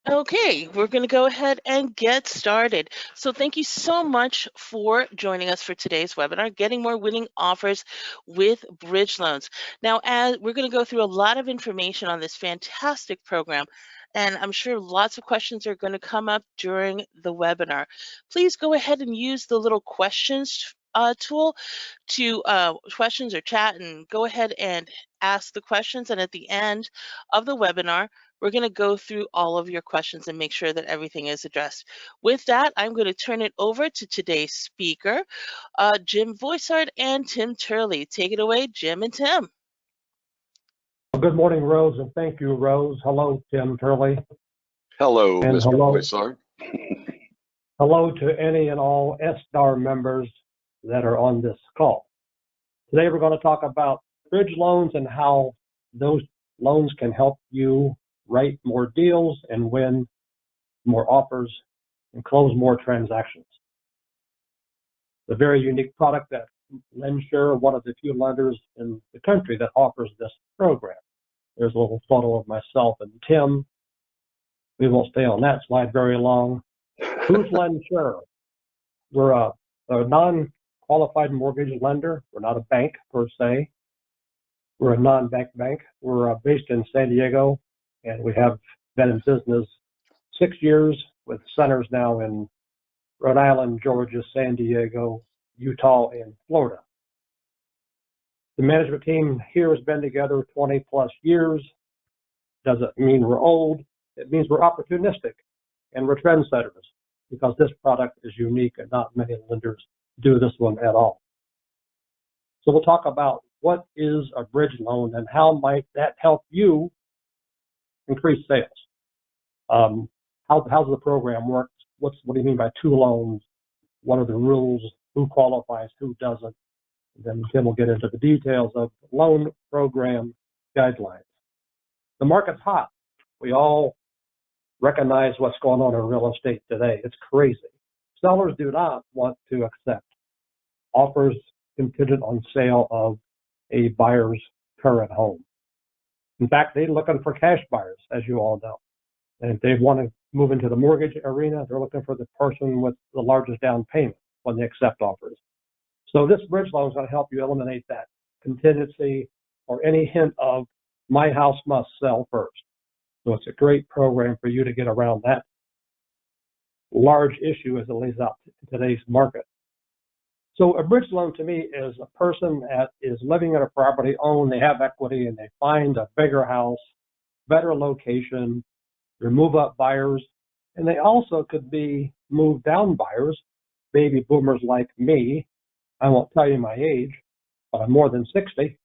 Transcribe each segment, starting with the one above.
Okay, we're going to go ahead and get started. So thank you so much for joining us for today's webinar, Getting More Winning Offers with Bridge Loans. Now, as we're going to go through a lot of information on this fantastic program, and I'm sure lots of questions are going to come up during the webinar. Please go ahead and use the little questions tool to questions or chat, and go ahead and ask the questions. And at the end of the webinar, we're going to go through all of your questions and make sure that everything is addressed. With that, I'm going to turn it over to today's speaker, Jim Voisard and Tim Turley. Take it away, Jim and Tim. Good morning, Rose, and thank you, Rose. Hello, Tim Turley. Hello, and Mr. Voisard. Hello to any and all SDAR members that are on this call. Today we're going to talk about bridge loans and how those loans can help you write more deals and win more offers and close more transactions. It's a very unique product that LendSure, one of the few lenders in the country that offers this program. There's a little photo of myself and Tim. We won't stay on that slide very long. Who's LendSure? We're a non-qualified mortgage lender. We're not a bank per se. We're a non-bank bank. We're based in San Diego, and we have been in business 6 years with centers now in Rhode Island, Georgia, San Diego, Utah, and Florida. The management team here has been together 20 plus years. Doesn't mean we're old. It means we're opportunistic and we're trendsetters because this product is unique and not many lenders do this one at all. So we'll talk about what is a bridge loan and how might that help you increase sales. How's the program work? What do you mean by two loans? What are the rules? Who qualifies? Who doesn't? And then Tim will get into the details of the loan program guidelines. The market's hot. We all recognize what's going on in real estate today. It's crazy. Sellers do not want to accept offers contingent on sale of a buyer's current home. In fact, they're looking for cash buyers, as you all know. And if they want to move into the mortgage arena, they're looking for the person with the largest down payment when they accept offers. So this bridge loan is going to help you eliminate that contingency or any hint of my house must sell first. So it's a great program for you to get around that large issue as it lays out in today's market. So a bridge loan to me is a person that is living in a property owned, they have equity, and they find a bigger house, better location, they're move-up buyers, and they also could be move-down buyers, baby boomers like me. I won't tell you my age, but I'm more than 60.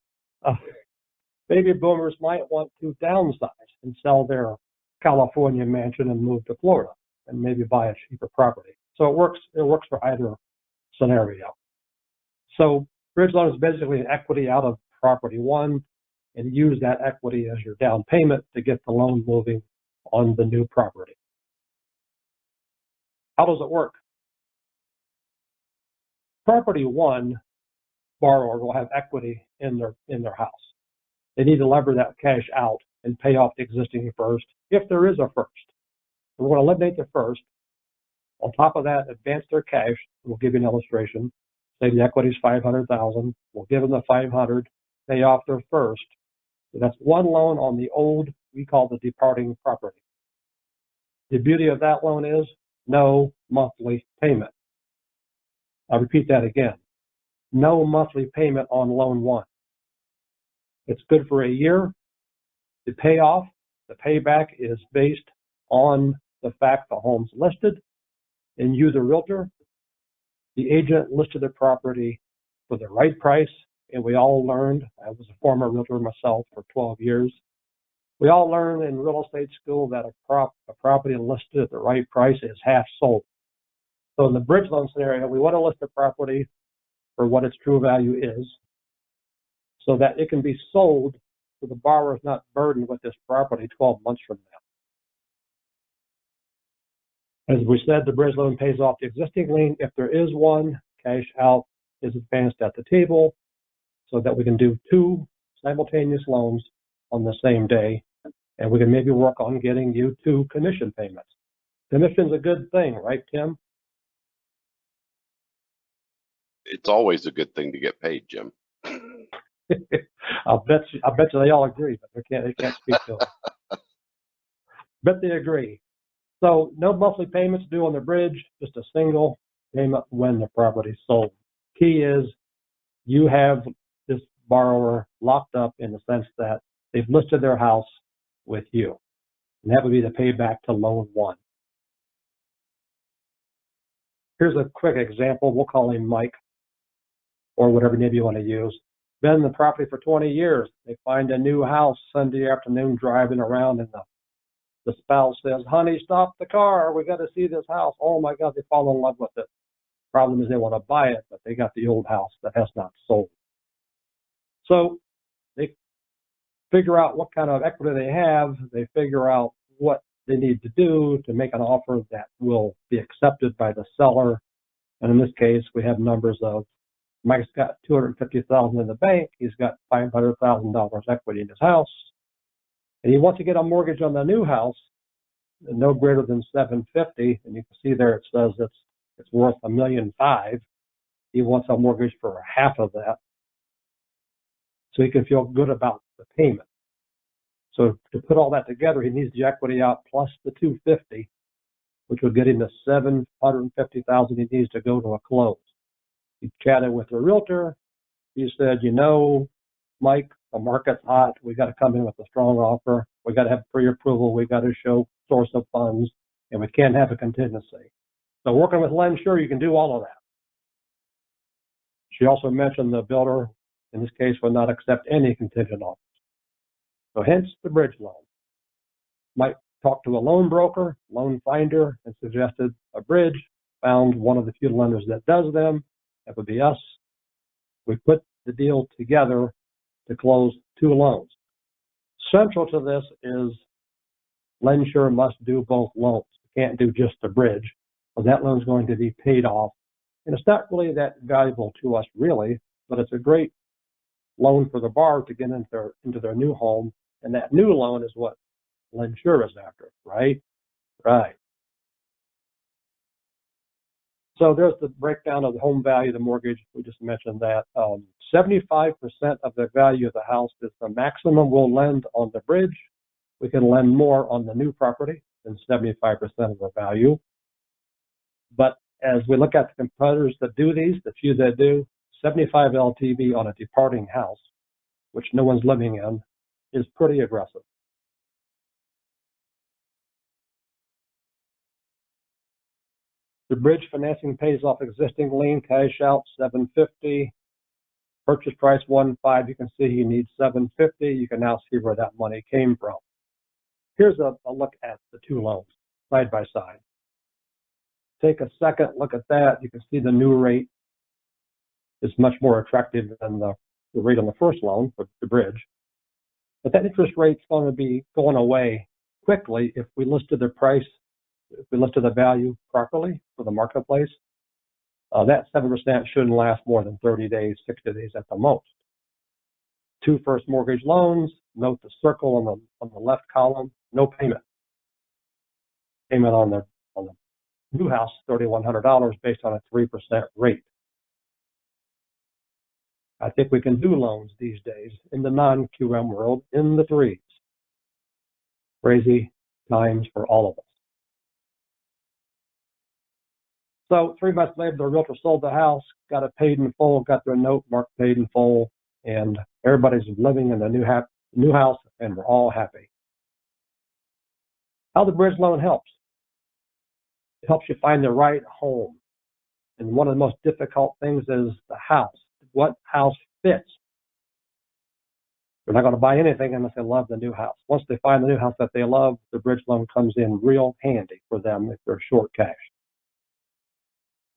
Baby boomers might want to downsize and sell their California mansion and move to Florida and maybe buy a cheaper property. So it works for either scenario. So bridge loan is basically an equity out of property one and use that equity as your down payment to get the loan moving on the new property. How does it work? Property one borrower will have equity in their house. They need to lever that cash out and pay off the existing first, if there is a first. We're going to eliminate the first. On top of that, advance their cash. We'll give you an illustration. Say the equity is $500,000. We'll give them the $500, pay off their first. So that's one loan on the old, we call the departing property. The beauty of that loan is no monthly payment. I'll repeat that again. No monthly payment on loan one. It's good for a year. The payoff, the payback is based on the fact the home's listed and you, the realtor, the agent listed the property for the right price. And we all learned, I was a former realtor myself for 12 years. We all learned in real estate school that a property listed at the right price is half sold. So in the bridge loan scenario, we want to list the property for what its true value is so that it can be sold so the borrower is not burdened with this property 12 months from now. As we said, the bridge loan pays off the existing lien. If there is one, cash out is advanced at the table so that we can do two simultaneous loans on the same day and we can maybe work on getting you 2 commission payments. Commission's a good thing, right, Tim? It's always a good thing to get paid, Jim. I'll bet you they all agree, but they can't speak to it. Bet they agree. So no monthly payments due on the bridge, just a single payment when the property's sold. Key is you have this borrower locked up in the sense that they've listed their house with you. And that would be the payback to loan 1. Here's a quick example. We'll call him Mike, or whatever name you want to use. Been in the property for 20 years. They find a new house Sunday afternoon driving around, and the spouse says, honey, stop the car. We got to see this house. Oh my God, they fall in love with it. Problem is they want to buy it, but they got the old house that has not sold. So they figure out what kind of equity they have. They figure out what they need to do to make an offer that will be accepted by the seller. And in this case, we have numbers of Mike's got $250,000 in the bank. He's got $500,000 equity in his house, and he wants to get a mortgage on the new house, no greater than $750,000. And you can see there it says it's worth $1.5 million. He wants a mortgage for half of that, so he can feel good about the payment. So to put all that together, he needs the equity out plus the $250,000, which would get him the $750,000 he needs to go to a close. He chatted with the realtor. He said, Mike, the market's hot. We got to come in with a strong offer. We got to have pre-approval. We got to show source of funds, and we can't have a contingency. So working with LendSure, you can do all of that. She also mentioned the builder, in this case, would not accept any contingent offers. So hence the bridge loan. Mike talked to a loan broker, loan finder, and suggested a bridge, found one of the few lenders that does them. That would be us. We put the deal together to close 2 loans. Central to this is LendSure must do both loans. You can't do just the bridge, because that loan's going to be paid off. And it's not really that valuable to us, really, but it's a great loan for the borrower to get into their new home. And that new loan is what LendSure is after, right? Right. So there's the breakdown of the home value of the mortgage. We just mentioned that. 75% of the value of the house is the maximum we'll lend on the bridge. We can lend more on the new property than 75% of the value. But as we look at the competitors that do these, the few that do, 75 LTV on a departing house, which no one's living in, is pretty aggressive. The bridge financing pays off existing lien, cash out $750, purchase price $1.5. You can see he needs $750. You can now see where that money came from. Here's a look at the 2 loans side by side. Take a second look at that. You can see the new rate is much more attractive than the rate on the first loan for the bridge. But that interest rate's going to be going away quickly if we listed the price, if we listed the value properly for the marketplace. That 7% shouldn't last more than 30 days, 60 days at the most. 2 first mortgage loans. Note the circle on the left column. No payment. Payment on the new house, $3,100 based on a 3% rate. I think we can do loans these days in the non-QM world in the 3s. Crazy times for all of us. So 3 months later, the realtor sold the house, got it paid in full, got their note marked paid in full, and everybody's living in the new house, and we're all happy. How the bridge loan helps. It helps you find the right home. And one of the most difficult things is the house. What house fits? They're not going to buy anything unless they love the new house. Once they find the new house that they love, the bridge loan comes in real handy for them if they're short cash.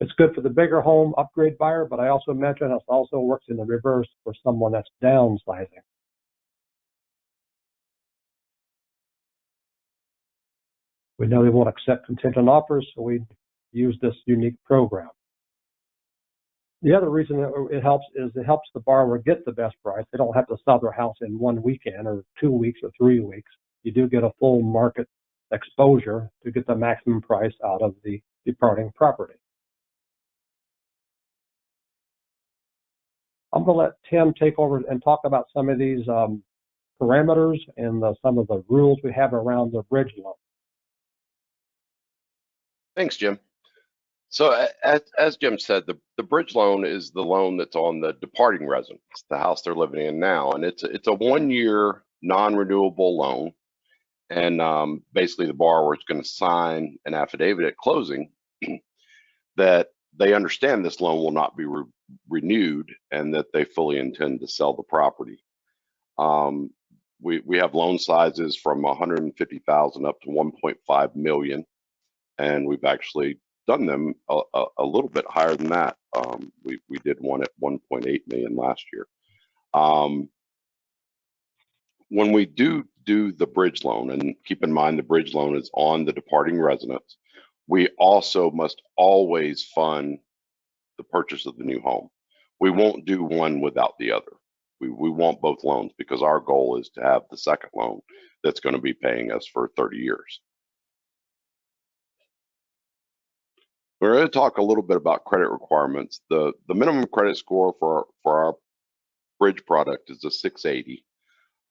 It's good for the bigger home upgrade buyer, but I also mentioned it also works in the reverse for someone that's downsizing. We know they won't accept contingent offers, so we use this unique program. The other reason it helps is it helps the borrower get the best price. They don't have to sell their house in 1 weekend or 2 weeks or 3 weeks. you do get a full market exposure to get the maximum price out of the departing property. I'm going to let Tim take over and talk about some of these parameters and some of the rules we have around the bridge loan. Thanks, Jim. So as Jim said, the bridge loan is the loan that's on the departing residence, the house they're living in now, and it's a 1-year non-renewable loan, and basically the borrower is going to sign an affidavit at closing that they understand this loan will not be renewed and that they fully intend to sell the property. We have loan sizes from 150,000 up to 1.5 million, and we've actually done them a little bit higher than that. We did one at 1.8 million last year. When we do the bridge loan, and keep in mind the bridge loan is on the departing residence, we also must always fund the purchase of the new home. We won't do one without the other. We want both loans because our goal is to have the second loan that's going to be paying us for 30 years. We're going to talk a little bit about credit requirements. The minimum credit score for our bridge product is a 680.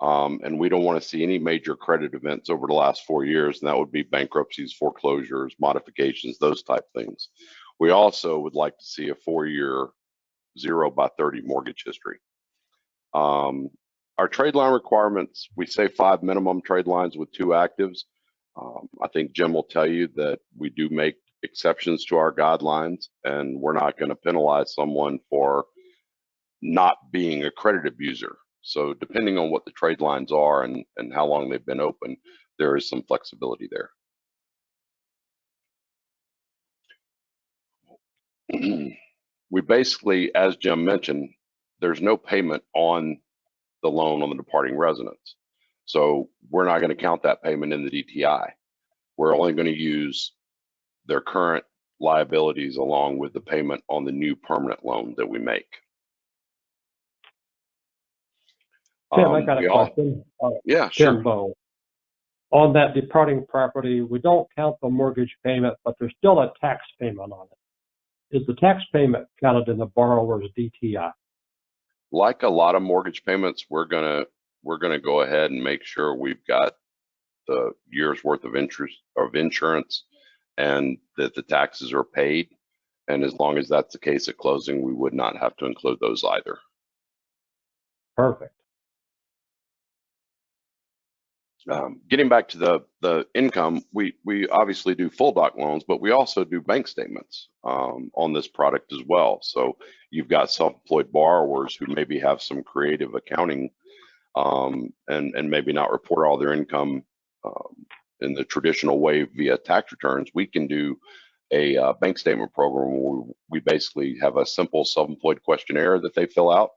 And we don't want to see any major credit events over the last 4 years, and that would be bankruptcies, foreclosures, modifications, those type things. We also would like to see a 4-year 0 by 30 mortgage history. Our trade line requirements, we say 5 minimum trade lines with 2 actives. I think Jim will tell you that we do make exceptions to our guidelines, and we're not going to penalize someone for not being a credit abuser. So depending on what the trade lines are and how long they've been open, there is some flexibility there. We basically, as Jim mentioned, there's no payment on the loan on the departing residence. So we're not going to count that payment in the DTI. We're only going to use their current liabilities along with the payment on the new permanent loan that we make. Tim, I got a question. Yeah, sure. Tim Bowe. On that departing property, we don't count the mortgage payment, but there's still a tax payment on it. Is the tax payment counted in the borrower's DTI? Like a lot of mortgage payments, we're gonna go ahead and make sure we've got the year's worth of interest of insurance and that the taxes are paid. And as long as that's the case at closing, we would not have to include those either. Perfect. Getting back to the income, we obviously do full doc loans, but we also do bank statements on this product as well. So you've got self-employed borrowers who maybe have some creative accounting and maybe not report all their income in the traditional way via tax returns. We can do a bank statement program where we basically have a simple self-employed questionnaire that they fill out.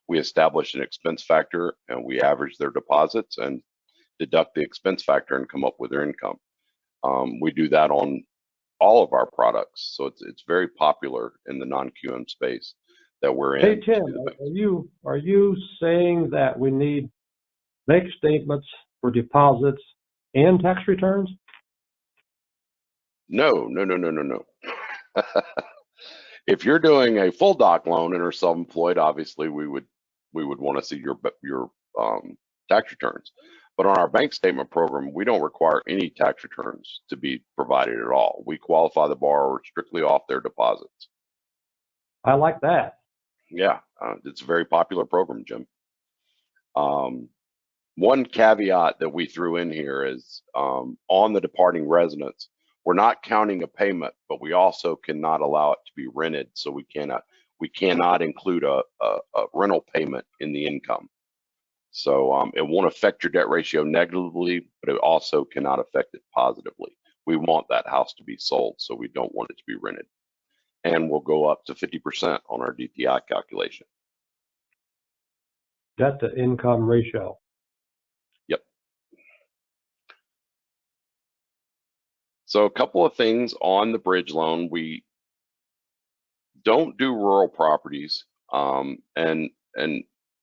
We establish an expense factor and we average their deposits and deduct the expense factor and come up with their income. We do that on all of our products, so it's very popular in the non-QM space that we're in. Hey Tim, are you saying that we need bank statements for deposits and tax returns? No. If you're doing a full doc loan and are self-employed, obviously we would want to see your tax returns. But on our bank statement program, we don't require any tax returns to be provided at all. We qualify the borrower strictly off their deposits. I like that. Yeah, it's a very popular program, Jim. One caveat that we threw in here is on the departing residence, we're not counting a payment, but we also cannot allow it to be rented. So we cannot include a rental payment in the income. So it won't affect your debt ratio negatively, but it also cannot affect it positively. We want that house to be sold, so we don't want it to be rented. And we'll go up to 50% on our DTI calculation. Debt to income ratio. Yep. So a couple of things on the bridge loan. We don't do rural properties, and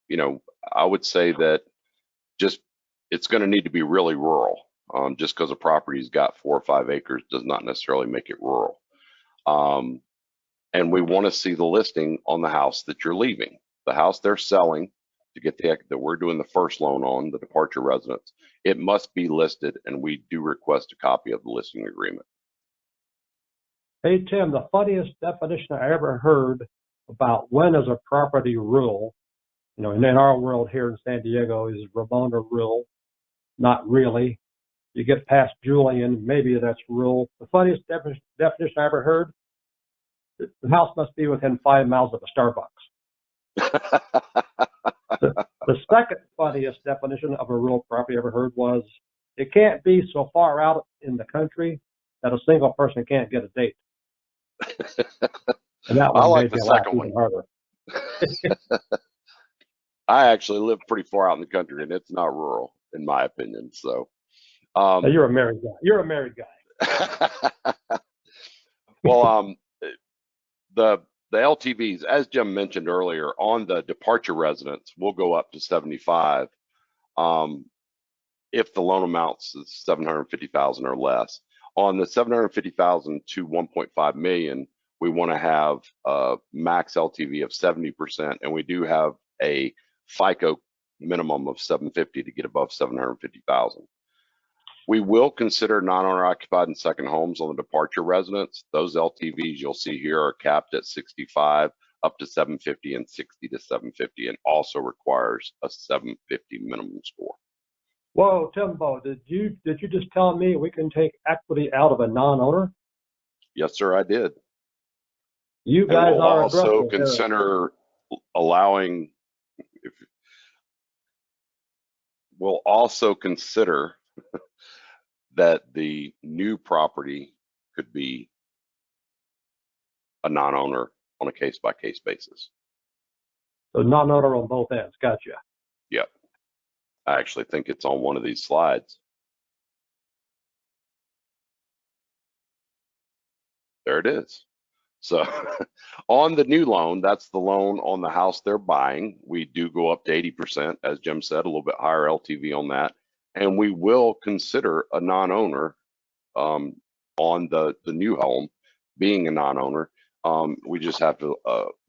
you know, I would say that just it's going to need to be really rural. Just because a property's got 4 or 5 acres does not necessarily make it rural. And we want to see the listing on the house that you're leaving. The house they're selling to get that we're doing the first loan on, the departure residence, it must be listed, and we do request a copy of the listing agreement. Hey, Tim, the funniest definition I ever heard about when is a property rural, you know, and in our world here in San Diego is Ramona rural, not really. You get past Julian, maybe that's rural. The funniest definition I ever heard, the house must be within 5 miles of a Starbucks. The second funniest definition of a rural property I ever heard was, it can't be so far out in the country that a single person can't get a date. And that I one like made the me laugh second even one. harder. I actually live pretty far out in the country, and it's not rural, in my opinion. So, Now, you're a married guy. You're a married guy. well, the LTVs, as Jim mentioned earlier, on the departure residence, will go up to 75 if the loan amounts is 750,000 or less. On the 750,000 to 1.5 million, we want to have a max LTV of 70%, and we do have a FICO minimum of 750 to get above 750,000. We will consider non-owner occupied and second homes on the departure residence. Those LTVs you'll see here are capped at 65 up to 750 and 60 to 750, and also requires a 750 minimum score. Whoa, Timbo, did you just tell me we can take equity out of a non-owner? Yes, sir, I did. You And guys we'll are also aggressive. consider allowing, we'll also consider that the new property could be a non-owner on a case-by-case basis. So non-owner on both ends. Gotcha. Yep. I actually think it's on one of these slides. There it is. So on the new loan, that's the loan on the house they're buying. We do go up to 80%, as Jim said, a little bit higher LTV on that. And we will consider a non-owner on the new home being a non-owner. We just have to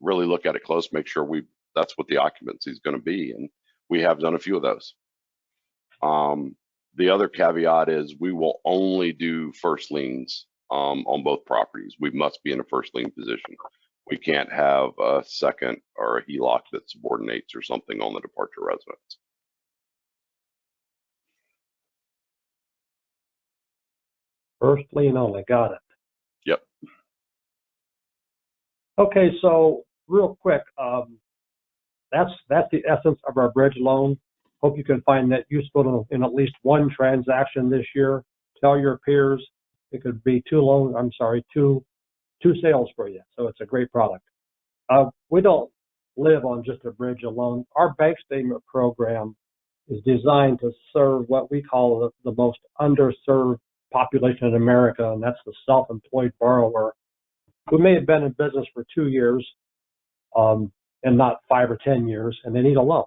really look at it close, make sure that's what the occupancy is going to be. And we have done a few of those. The other caveat is we will only do first liens on both properties. We must be in a first lien position. We can't have a second or a HELOC that subordinates or something on the departure residence. First lien only. Got it. Yep. Okay, so real quick, that's the essence of our bridge loan. Hope you can find that useful in at least one transaction this year. Tell your peers. It could be two sales for you. So it's a great product. We don't live on just a bridge alone. Our bank statement program is designed to serve what we call the most underserved population in America, and that's the self-employed borrower who may have been in business for 2 years and not 5 or 10 years, and they need a loan.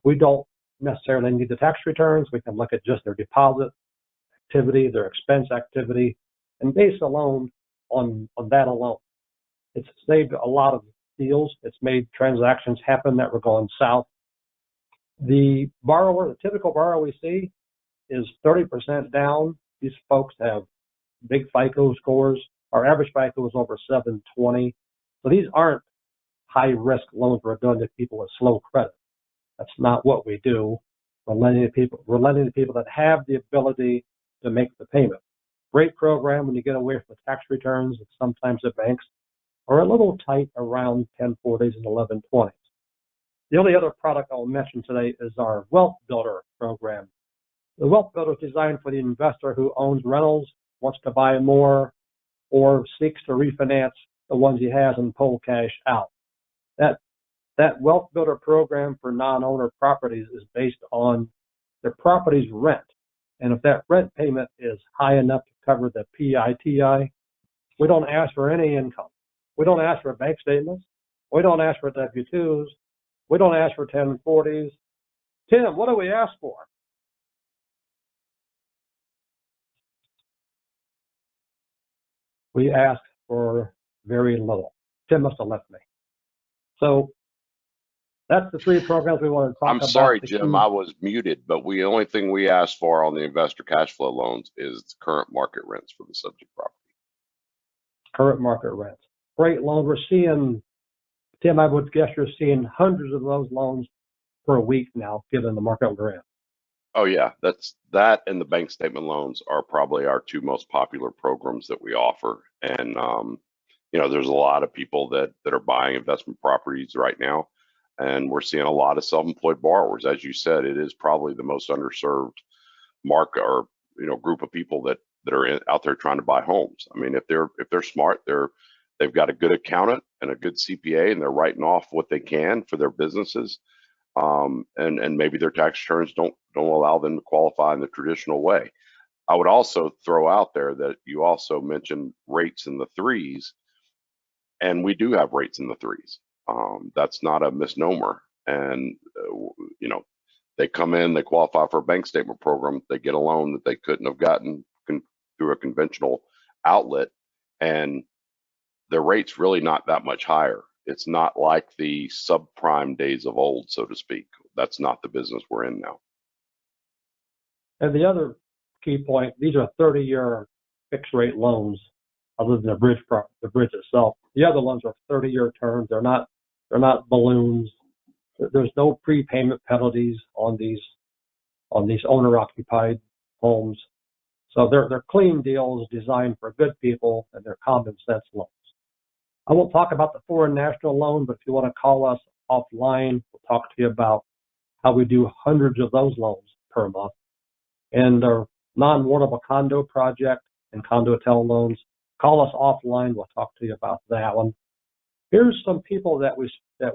We don't necessarily need the tax returns. We can look at just their deposit activity, their expense activity, and base a loan on that alone. It's saved a lot of deals. It's made transactions happen that were going south. The typical borrower we see is 30% down. These folks have big FICO scores. Our average FICO is over 720. So these aren't high-risk loans we're doing to people with slow credit. That's not what we do. We're lending to people that have the ability to make the payment. Great program when you get away from the tax returns, and sometimes the banks are a little tight around 1040s and 1120s. The only other product I'll mention today is our Wealth Builder program. The Wealth Builder is designed for the investor who owns rentals, wants to buy more, or seeks to refinance the ones he has and pull cash out. That Wealth Builder program for non-owner properties is based on the property's rent. And if that rent payment is high enough to cover the PITI, we don't ask for any income. We don't ask for bank statements. We don't ask for W-2s. We don't ask for 1040s. Tim, what do we ask for? We ask for very little. Tim must have left me. So that's the three programs we want to talk I'm about. sorry, The Jim, key- I was muted, but the only thing we asked for on the investor cash flow loans is the current market rents for the subject property. Current market rents. Great loan. We're seeing, Tim, I would guess you're seeing hundreds of those loans per week now, given the market we're in. Oh yeah, that and the bank statement loans are probably our two most popular programs that we offer. And there's a lot of people that are buying investment properties right now, and we're seeing a lot of self-employed borrowers. As you said, it is probably the most underserved market or group of people that are out there trying to buy homes. I mean, if they're smart, they've got a good accountant and a good CPA, and they're writing off what they can for their businesses. And maybe their tax returns don't allow them to qualify in the traditional way. I would also throw out there that you also mentioned rates in the threes, and we do have rates in the threes. That's not a misnomer. And they come in, they qualify for a bank statement program, they get a loan that they couldn't have gotten through a conventional outlet, and the rate's really not that much higher. It's not like the subprime days of old, so to speak. That's not the business we're in now. And the other key point, these are 30-year fixed rate loans, other than the bridge itself. The other loans are 30-year terms. They're not balloons. There's no prepayment penalties on these owner-occupied homes. So they're clean deals designed for good people, and they're common sense loans. I won't talk about the foreign national loan, but if you want to call us offline, we'll talk to you about how we do hundreds of those loans per month. And our non-warrantable condo project and condo-tel loans, call us offline. We'll talk to you about that one. Here's some people that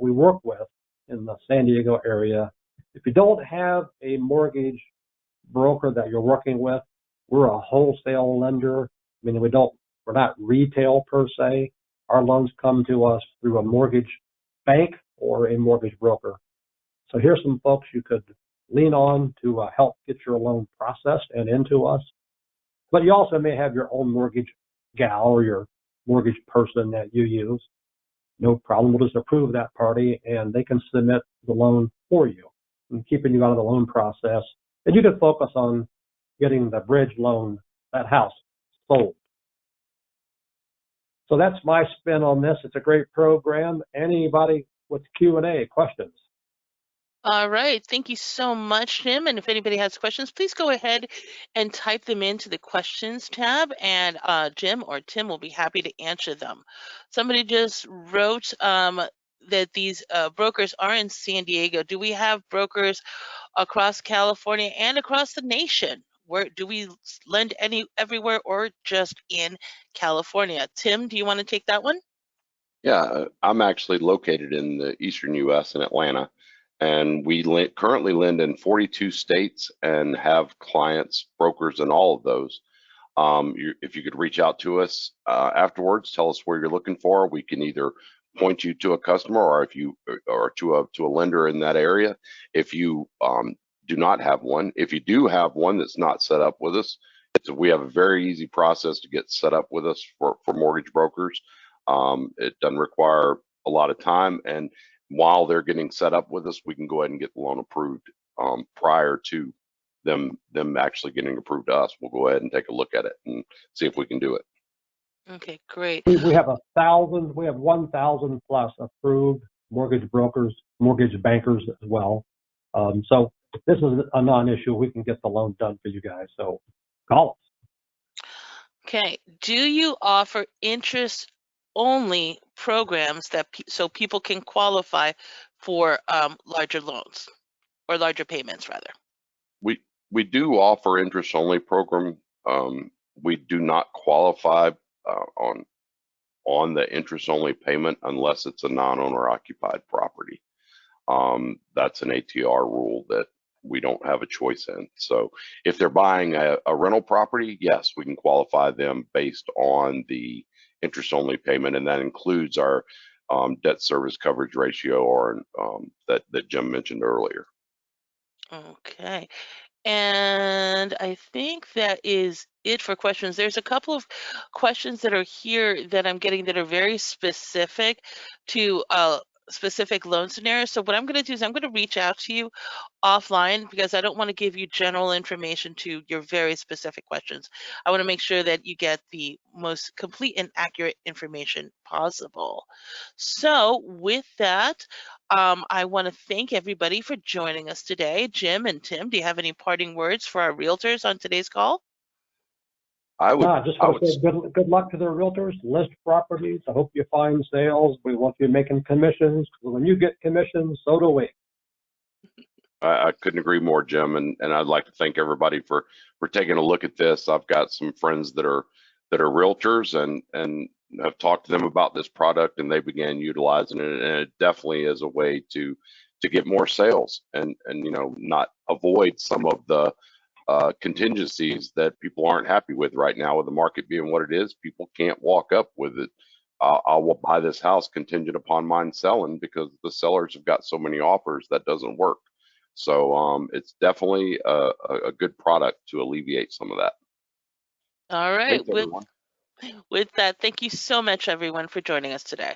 we work with in the San Diego area. If you don't have a mortgage broker that you're working with, we're a wholesale lender. I mean, we're not retail per se. Our loans come to us through a mortgage bank or a mortgage broker. So here's some folks you could lean on to help get your loan processed and into us. But you also may have your own mortgage gal or your mortgage person that you use. No problem. We'll just approve that party, and they can submit the loan for you and keeping you out of the loan process. And you can focus on getting the bridge loan, that house, sold. So that's my spin on this. It's a great program. Anybody with Q&A, questions? All right. Thank you so much, Tim. And if anybody has questions, please go ahead and type them into the questions tab, and Jim or Tim will be happy to answer them. Somebody just wrote that these brokers are in San Diego. Do we have brokers across California and across the nation? Where do we lend everywhere or just in California? Tim, do you want to take that one? Yeah, I'm actually located in the eastern U.S. in Atlanta, and we currently lend in 42 states and have clients, brokers in all of those. If you could reach out to us afterwards, tell us where you're looking for. We can either point you to a customer or to a lender in that area. If you do not have one, if you do have one that's not set up with us, we have a very easy process to get set up with us for mortgage brokers. It doesn't require a lot of time, and while they're getting set up with us, we can go ahead and get the loan approved prior to them actually getting approved to us. We'll go ahead and take a look at it and see if we can do it. Okay, great. We have 1,000 plus approved mortgage brokers, mortgage bankers as well. So this is a non-issue. We can get the loan done for you guys. So call us. Okay. Do you offer interest-only programs so people can qualify for larger loans or larger payments, rather? We do offer interest-only program. We do not qualify on the interest-only payment unless it's a non-owner occupied property. That's an ATR rule that we don't have a choice in. So if they're buying a rental property, yes, we can qualify them based on the interest-only payment, and that includes our debt service coverage ratio, or that Jim mentioned earlier. Okay. And I think that is it for questions. There's a couple of questions that are here that I'm getting that are very specific to specific loan scenarios. So what I'm going to do is I'm going to reach out to you offline because I don't want to give you general information to your very specific questions. I want to make sure that you get the most complete and accurate information possible. So with that, I want to thank everybody for joining us today. Jim and Tim, do you have any parting words for our realtors on today's call? I No, I just I want would to say good luck to the realtors. List properties. I hope you find sales. We want you making commissions. When you get commissions, so do we. I couldn't agree more, Jim, and I'd like to thank everybody for taking a look at this. I've got some friends that are realtors and have talked to them about this product, and they began utilizing it, and it definitely is a way to get more sales and you know, not avoid some of the contingencies that people aren't happy with right now. With the market being what it is, people can't walk up with it. I will buy this house contingent upon mine selling because the sellers have got so many offers. That doesn't work. So it's definitely a good product to alleviate some of that. All right. Thanks, everyone. With that, thank you so much, everyone, for joining us today.